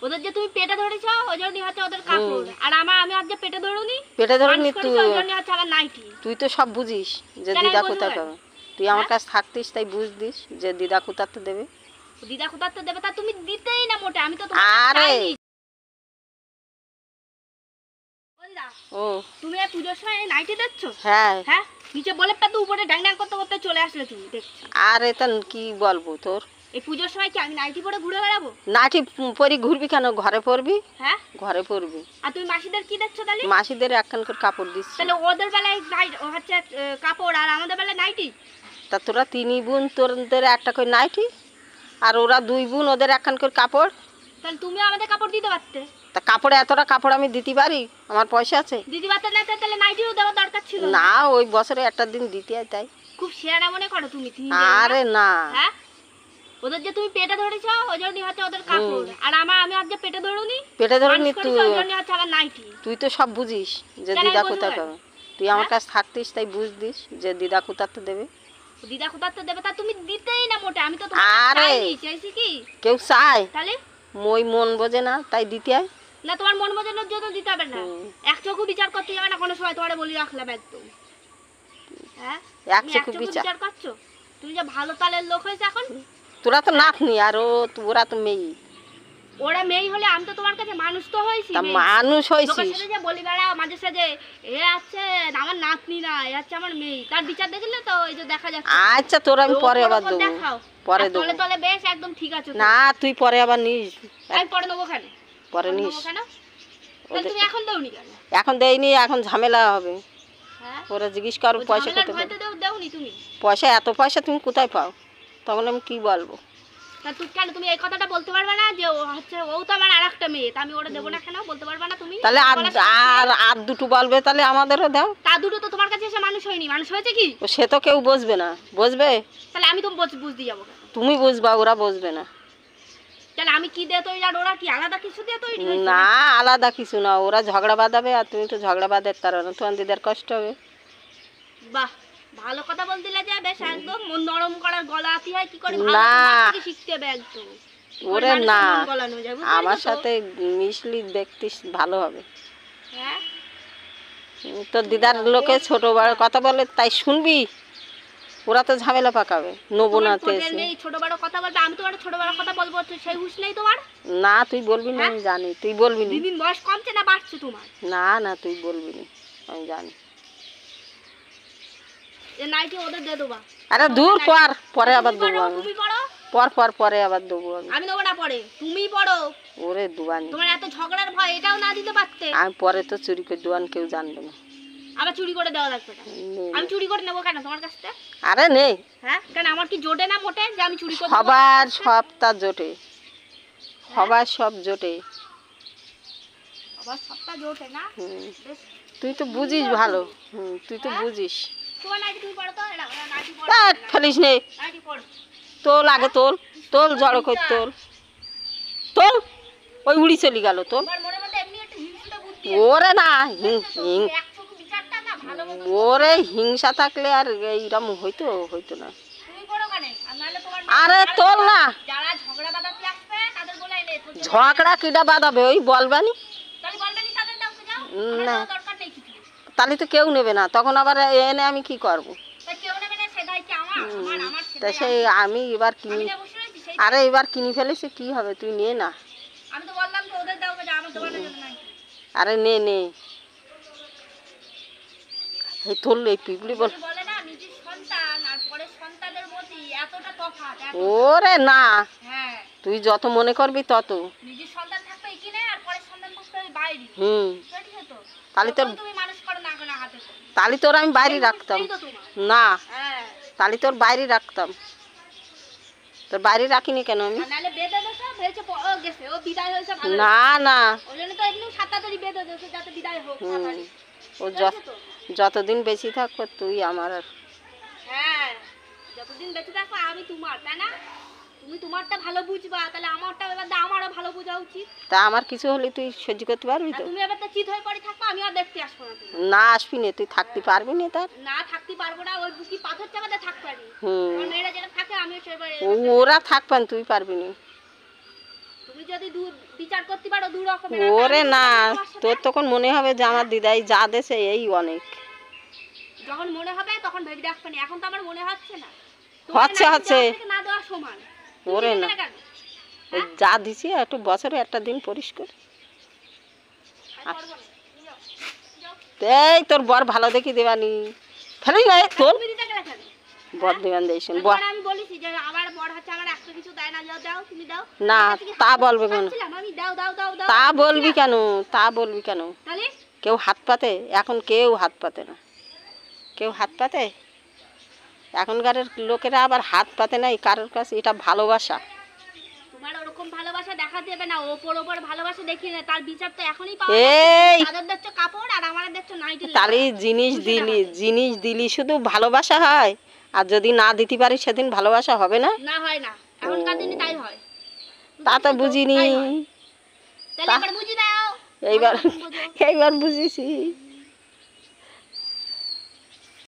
ওদের যে তুমি পেটে ধরেছো ওই জন্যই হচ্ছে ওদের কাপড়, আর আমি আজ যে পেটে ধরুনি তুই ওই জন্যই হচ্ছে আমার নাইটি। তুই তো সব বুঝিস যে কেন দিদা আমি কোথা বুঝবো পাবে। তুই আমার কাছে থাকতিস তাই বুঝদিস যে দিদা কোথাতে দেবে। দিদা কোথাতে দেবে তা তুমি দিতেই না মোটে, আমি তো আরে ও তুমি এই পুজোর সময় নাইটি দিচ্ছ? হ্যাঁ হ্যাঁ, নিচে বলে তো উপরে ড্যাং ড্যাং করতে করতে চলে আসলে তুমি দেখছি। আরে তা কি বলবো তোর, এই পুজোর সময় কি আমি নাইটি পরে ঘুরে বেড়াবো? নাইটি পরি ঘুরবি কেন, ঘরে পরবি। হ্যাঁ, ঘরে পরবি। আর তুমি মাসিদের কি দিচ্ছ তাহলে? মাসিদের একখান করে কাপড় দিচ্ছি। তাহলে ওদের বেলায় হচ্ছে কাপড় আর আমাদের বেলায় নাইটি। তা তোরা 3 বোন, তোদের একটা করে নাইটি, আর ওরা 2 বোন, ওদের একখান করে কাপড়। তাহলে তুমি আমাদের কাপড় দিতে পারতে। তা কাপড়ে এতটা কাপড় আমি দিতে পারি, আমার পয়সা আছে। দিতে পারতে না তাহলে নাইটিও দেওয়ার দরকার ছিল না, ওই বছরে একটা দিন দিতে হয় তাই। খুব শেয়ারা মনে করো তুমি। আরে না, হ্যাঁ, ওদের যে তুমি পেটে ধরেছো ওই জন্যই হচ্ছে ওদের কাপড়, আর আমি আজ যে পেটে ধরুনি পেটে ধরুনি তুই ওই জন্যই হচ্ছে আমার নাইটি। তুই তো সব বুঝিস যে দিদা কোথা পাবে। তুই আমার কাছে থাকতিস তাই বুঝদিস যে দিদা কোথাতে দেবে। দিদা কোথাতে দেবে তা তুমি দিতেই না মোটে, আমি তো আরে চাইছি কি কেউ চায়, তাহলে মই মন বোঝে না তাই দিতে হয়। না, তোমার মন বোঝানোর জন্য দিতে হবে না, এক চোখও বিচার করতে যাবে না কোনো সময়, তোমারে বলি রাখলাম একদম। হ্যাঁ, এক চোখে বিচার করছো তুমি যে ভালো তালের লোক হয়েছে এখন। তোরা তো নাতনি আর ওরা তো মেয়ে। ওরা মেয়ে হলে আমি তো তোমার কাছে মানুষ তো হয়েছি, তা মানুষ হয়েছিস। যে বলি বেড়াও মাঝে সাঝে এ আছে আমার নাতনি না, এ আছে আমার মেয়ে, তার বিচার দেখলে তো এই যে দেখা যাচ্ছে। আচ্ছা তোরা আমি পরে আবার দেবো, পরে দেবো। তলে তলে বেশ একদম ঠিক আছে না তুই পরে আবার নিস। আমি পরে নেবো কেন? পরে নিস কেন? তুমি এখন দেওনি কেন? এখন দেয়নি, এখন ঝামেলা হবে। হ্যাঁ, ওরা জিজ্ঞেস করো পয়সা কোথায় পাও। দেওনি তুমি পয়সা, এত পয়সা তুমি কোথায় পাও? তখন আমি কি বলবো? তা তুই কেন তুমি এই কথাটা বলতে পারবে না যে ও হচ্ছে ও তো আমার আরেকটা মেয়ে, তা আমি ওরা দেবো না কেন বলতে পারবে না তুমি? তাহলে আর দুটো বলবে, তাহলে আমাদেরও দাও। তা দুটো তো তোমার কাছে এসে মানুষ হয়নি, মানুষ হয়েছে কি? সে তো কেউ বুঝবে না, বুঝবে? তাহলে আমি তো বুঝতে যাবো কেন? তুমি বুঝবা, ওরা বুঝবে না। তাহলে আমি কি দিয়ে তৈরি আর ওরা কি আলাদা কিছু দিয়ে তৈরি? না আলাদা কিছু না, ওরা ঝগড়া বাঁধাবে আর তুমি তো ঝগড়া বাঁধার কারণে তোমার দিদার কষ্ট হবে। বাহ, ভালো কথা বল দিলে যে বেশ একদম মন নরম করার গলা কি হয় কি করে না শিখতে হবে একদম। ওরে না, আমার সাথে মিশলি দেখতিস ভালো হবে। হ্যাঁ, তোর দিদার লোকে ছোট বড় কথা বলে তাই শুনবি, ওরা তো ঝামেলা পাকাবে। নেবো না ছোট বড় কথা বলবে, আমি তোমার ছোট বড় কথা বলবো সেই হুঁশ নেই তোমার? না তুই বলবি না, আমি জানি তুই বলবি না। দিন বয়স কমছে না বাড়ছে তোমার? না না তুই বলবি না, আমি জানি। নাইটি ওদের দিয়ে দেবা? আরে দূর পরে আবার দেবো আমি। তুমি পড়ো পরে আবার দেবো আমি দেবো না, পরে তুমি পড়ো। ওরে দুয়ানি, তোমার এত ঝগড়ার ভয় এটাও না দিতে পারতে। আমি পরে তো চুরি করে দুয়ান, কেউ জানবে না। আবার চুরি করে দেওয়া লাগবে না? আমি চুরি করে নেবো কেন তোমার কাছ থেকে? আরে নেই। হ্যাঁ, কেন আমার কি জোটে না মোটে যে আমি চুরি করব? সবার সব তার জোটে, সবার সব জোটে, আবার সবটা জোটে না। তুই তো বুঝিস ভালো। তুই তো বুঝিস। তোমার নাইটি তুমি পড়ো তো, নাইটি পড়ো। ফেলিস নে, নাইটি পড়ো। তোল আগে, তোল জড়ো কর, তোল। ওই উড়ি চলে গেল তোল। তোমার মনের মধ্যে এমনি একটা হিংসা বুদ্ধি। ওরে না, একচোখে বিচারটা না ভালো মতো। ওরে হিংসা থাকলে আর এইরকম হইতো না। তুমি পড়ো কেন? আর নাহলে তোমার আরে তোল না, যারা ঝগড়া বাঁধাতে আসবে তাদের বলে এনে ঝগড়া কিডা বাঁধাবে ওই বলবানি। তাহলে বলবেনি তাদের দাও যাও, না দরকার নেই কিছু। তাহলে তো কেউ নেবে না, তখন আবার এনে আমি কি করব? তাই কেউ নেবে না, সেটাই কি আমার তা সেই আমি এবার কিনি। আরে এবার কিনে ফেলেছি, কি হবে, তুই নিয়ে না। আমি তো বললাম তো ওদের দাও যা, আমার দোকানে যেতে নাই। আরে নে এই তোল, এই পিপড়ি বলে না নিজের সন্তান আর পরের সন্তানের মধ্যে এতটা তফাৎ। ওরে না, হ্যাঁ, তুই যত মনে করবি তত। নিজের সন্তান থাকবে এখানে আর পরের সন্তান থাকবে বাইরে। ঠিক আছে তো? তাহলে তোর তুমি মানুষ করো না কোনো হাতে, তাহলে তোর আমি বাইরে রাখতাম না। হ্যাঁ, তাহলে তোর বাইরে রাখতাম, তোর বাইরে রাখিনি কেন আমি? নালে বেঁধে দেছো ভেবেছে ও গেছে, ও বিদায় হয়েছে ভালো না ওইজন্য তো এমনি 7 তারিখ বেঁধে দেছো যাতে বিদায় হোক। ও যতদিন বেঁচে থাকবে তুই আমার। হ্যাঁ, যতদিন বেঁচে থাকবো আমি তোমার, তাই না? তুমি তোমারটা ভালো বুঝবা, তাহলে আমারটা এবার আমারও ভালো বোঝা উচিত। তা আমার কিছু হলে তুই সহ্য করতে পারবি তো? তুমি এবার তো চিত হয়ে পড়ে থাকবো, আমি আর দেখতে আসবো না। না আসবি না, তুই থাকতে পারবি না। তার না থাকতে পারবো না, ওই বুকি পাথর চাপাতে থাকতে পারি। মেয়েরা যেটা থাকে আমিও সেবারে। ওরা থাকবেন, তুই পারবি না। তুমি যদি বিচার করতে পারো দু রকমের ওরে না, তোর তখন মনে হবে যে আমার দিদাই যা দেছে এই অনেক। যখন মনে হবে তখন ভেবে দেখবেন, এখন তো আমার মনে হচ্ছে না। হচ্ছে না দেওয়া সমান। ওরে না, এই যা দিছি একটু বছরে একটা দিন পরিষ্কার। এই তোর বর ভালো দেখি দেবানি ফেলি না তোর বর দেবেন দিয়েছেন বর। আমি বলেছি যে আমার বর হচ্ছে আমার একটা কিছু দেয় না, দাও তুমি দাও না তা বলবে কেন? আমি দাও দাও দাও দাও তা বলবি কেন? তা বলবি কেন? তাহলে কেউ হাত পাতে? এখন কেউ হাত পাতে না। কেউ হাত পাতে? এখনকার লোকেরা আবার হাত পাতে নাই কারোর কাছে। এটা ভালোবাসা। তোমার ওরকম ভালোবাসা দেখা যাবে না, ওপর ওপর ভালোবাসা দেখিয়ে না, তার বিচার তো এখনই পাওয়া এই যাচ্ছে। তাদের দেখছো কাপড় আর আমার দেখছো নাইটি। তাহলে জিনিস দিলি শুধু ভালোবাসা হয়? আর যদি না দিতে পারি সেদিন ভালোবাসা হবে না? না হয় না, এখনকার দিনে তাই হয়। তা তো বুঝিনি। তাহলে এবার বুঝি দাও। এইবার বুঝেছি।